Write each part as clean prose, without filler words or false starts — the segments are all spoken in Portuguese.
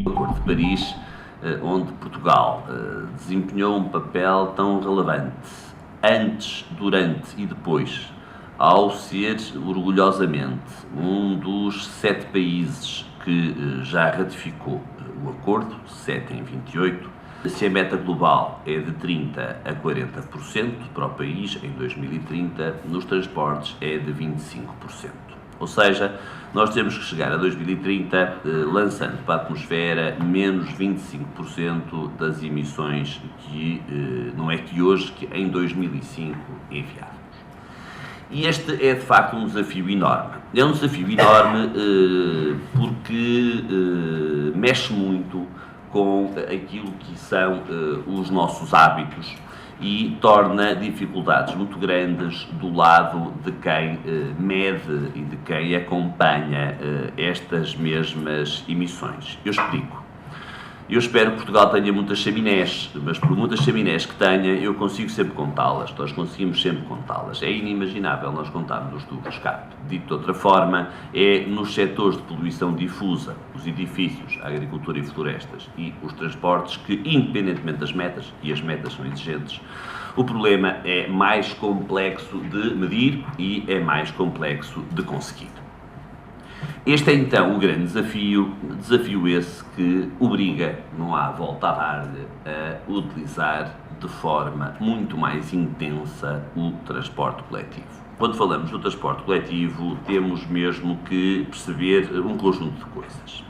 O Acordo de Paris, onde Portugal desempenhou um papel tão relevante antes, durante e depois, ao ser orgulhosamente um dos 7 países que já ratificou o acordo, 7 em 28, se a meta global é de 30% a 40% para o país em 2030, nos transportes é de 25%. Ou seja, nós temos que chegar a 2030 lançando para a atmosfera menos 25% das emissões que, não é que hoje, que em 2005 enviávamos. E este é de facto um desafio enorme. É um desafio enorme porque mexe muito com aquilo que são os nossos hábitos e torna dificuldades muito grandes do lado de quem mede e de quem acompanha estas mesmas emissões. Eu explico. Eu espero que Portugal tenha muitas chaminés, mas por muitas chaminés que tenha, eu consigo sempre contá-las, nós conseguimos sempre contá-las. É inimaginável nós contarmos os tubos de escape. Dito de outra forma, é nos setores de poluição difusa, os edifícios, a agricultura e florestas e os transportes que, independentemente das metas, e as metas são exigentes, o problema é mais complexo de medir e é mais complexo de conseguir. Este é então o grande desafio esse que obriga, não há volta a dar-lhe, a utilizar de forma muito mais intensa o transporte coletivo. Quando falamos do transporte coletivo, temos mesmo que perceber um conjunto de coisas.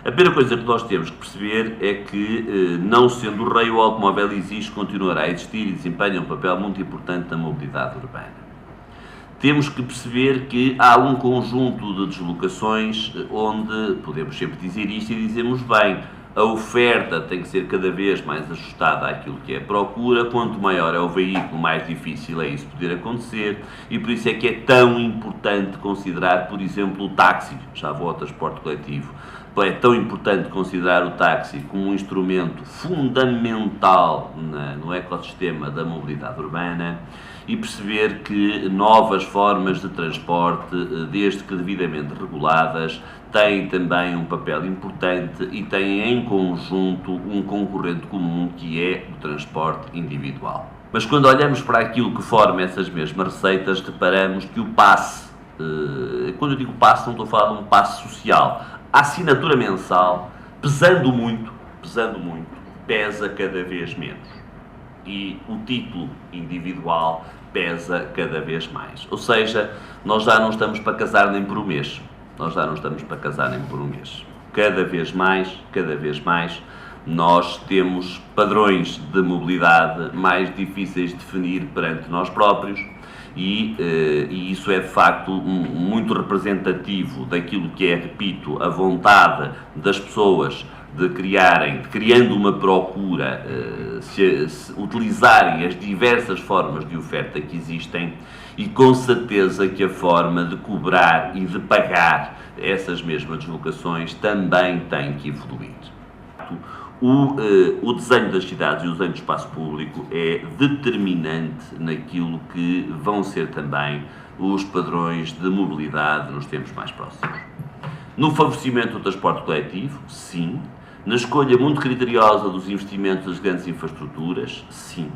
A primeira coisa que nós temos que perceber é que, não sendo o rei, o automóvel existe, continuará a existir e desempenha um papel muito importante na mobilidade urbana. Temos que perceber que há um conjunto de deslocações onde podemos sempre dizer isto e dizemos bem, a oferta tem que ser cada vez mais ajustada àquilo que é a procura, quanto maior é o veículo, mais difícil é isso poder acontecer e por isso é que é tão importante considerar, por exemplo, o táxi, já vou ao transporte coletivo, é tão importante considerar o táxi como um instrumento fundamental no ecossistema da mobilidade urbana e perceber que novas formas de transporte, desde que devidamente reguladas, têm também um papel importante e têm em conjunto um concorrente comum que é o transporte individual. Mas quando olhamos para aquilo que forma essas mesmas receitas, reparamos que o passe, quando eu digo passe, não estou a falar de um passe social, a assinatura mensal, pesando muito, pesa cada vez menos. E o título individual pesa cada vez mais. Ou seja, nós já não estamos para casar nem por um mês. Cada vez mais, nós temos padrões de mobilidade mais difíceis de definir perante nós próprios e isso é de facto muito representativo daquilo que é, repito, a vontade das pessoas de criando uma procura, se utilizarem as diversas formas de oferta que existem e com certeza que a forma de cobrar e de pagar essas mesmas deslocações também tem que evoluir. O desenho das cidades e o desenho do espaço público é determinante naquilo que vão ser também os padrões de mobilidade nos tempos mais próximos. No favorecimento do transporte coletivo, sim. Na escolha muito criteriosa dos investimentos das grandes infraestruturas, sim.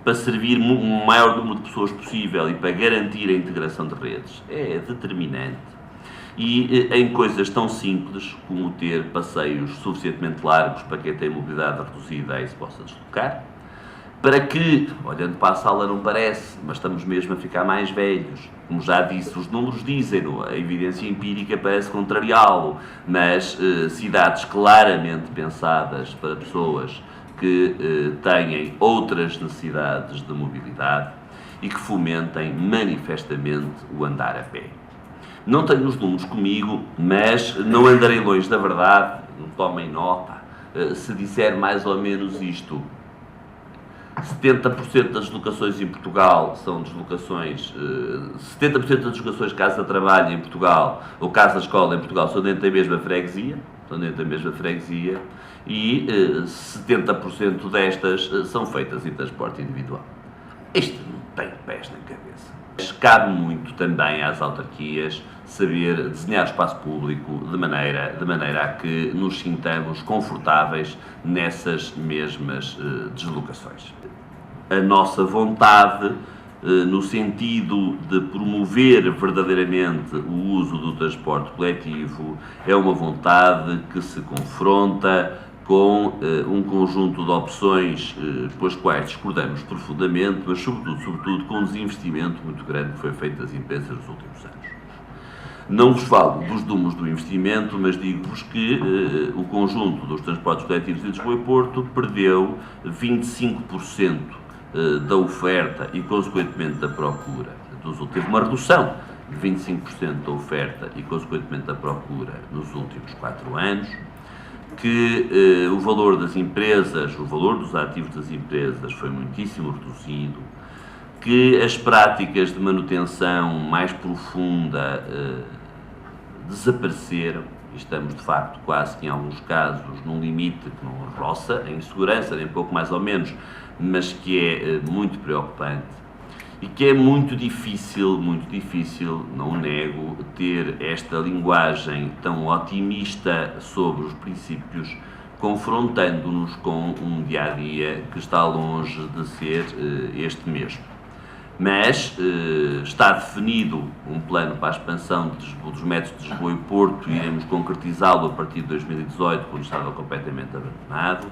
Para servir um maior número de pessoas possível e para garantir a integração de redes, é determinante. E em coisas tão simples como ter passeios suficientemente largos para quem tem mobilidade reduzida e se possa deslocar, para que, olhando para a sala não parece, mas estamos mesmo a ficar mais velhos. Como já disse, os números dizem-no, a evidência empírica parece contrariá-lo, mas cidades claramente pensadas para pessoas que têm outras necessidades de mobilidade e que fomentem manifestamente o andar a pé. Não tenho os números comigo, mas não andarei longe da verdade, não tomem nota, se disser mais ou menos isto. 70% das deslocações em Portugal são deslocações, 70% das deslocações casa-trabalho em Portugal ou casa-escola em Portugal são dentro da mesma freguesia, e 70% destas são feitas em transporte individual. Isto tem pés na cabeça. Cabe muito também às autarquias saber desenhar o espaço público de maneira a que nos sintamos confortáveis nessas mesmas deslocações. A nossa vontade, no sentido de promover verdadeiramente o uso do transporte coletivo, é uma vontade que se confronta com um conjunto de opções com as quais discordamos profundamente, mas sobretudo com um desinvestimento muito grande que foi feito das empresas nos últimos anos. Não vos falo dos números do investimento, mas digo-vos que o conjunto dos transportes coletivos de Lisboa e Porto perdeu 25% da oferta e, consequentemente, da procura. Teve uma redução de 25% da oferta e, consequentemente, da procura nos últimos 4 anos, que o valor das empresas, o valor dos ativos das empresas foi muitíssimo reduzido, que as práticas de manutenção mais profunda desapareceram, e estamos de facto quase que em alguns casos num limite que não roça em segurança, nem pouco mais ou menos, mas que é muito preocupante. E que é muito difícil, não nego, ter esta linguagem tão otimista sobre os princípios, confrontando-nos com um dia-a-dia que está longe de ser este mesmo. Mas está definido um plano para a expansão dos métodos de Lisboa e Porto e iremos concretizá-lo a partir de 2018, quando estava completamente abandonado.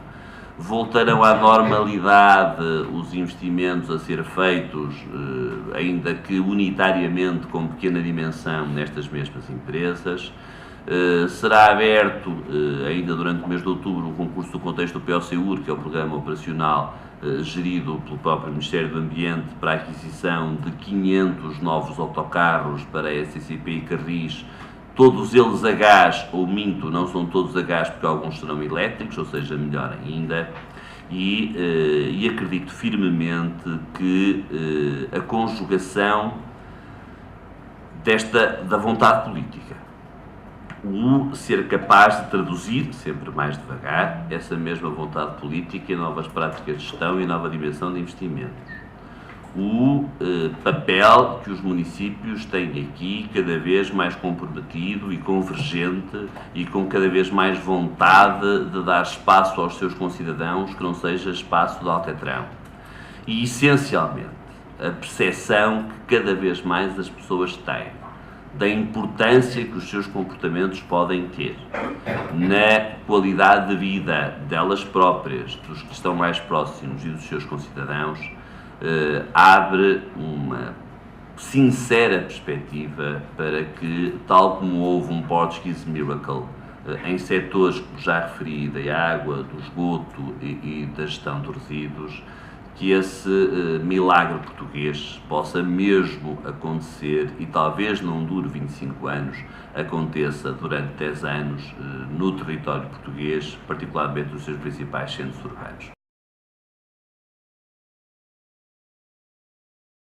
Voltarão à normalidade os investimentos a ser feitos, ainda que unitariamente com pequena dimensão, nestas mesmas empresas. Será aberto, ainda durante o mês de outubro, o concurso do contexto do POCUR, que é o Programa Operacional gerido pelo próprio Ministério do Ambiente, para a aquisição de 500 novos autocarros para a SCP e Carris, todos eles a gás, ou minto, não são todos a gás porque alguns serão elétricos, ou seja, melhor ainda, e acredito firmemente que a conjugação da vontade política, o ser capaz de traduzir, sempre mais devagar, essa mesma vontade política em novas práticas de gestão e nova dimensão de investimentos. O papel que os municípios têm aqui cada vez mais comprometido e convergente e com cada vez mais vontade de dar espaço aos seus concidadãos que não seja espaço de alcatrão. E, essencialmente, a percepção que cada vez mais as pessoas têm da importância que os seus comportamentos podem ter na qualidade de vida delas próprias, dos que estão mais próximos e dos seus concidadãos, abre uma sincera perspectiva para que, tal como houve um Portuguese Miracle em setores que já referi, da água, do esgoto e da gestão de resíduos, que esse milagre português possa mesmo acontecer e talvez não dure 25 anos, aconteça durante 10 anos no território português, particularmente nos seus principais centros urbanos.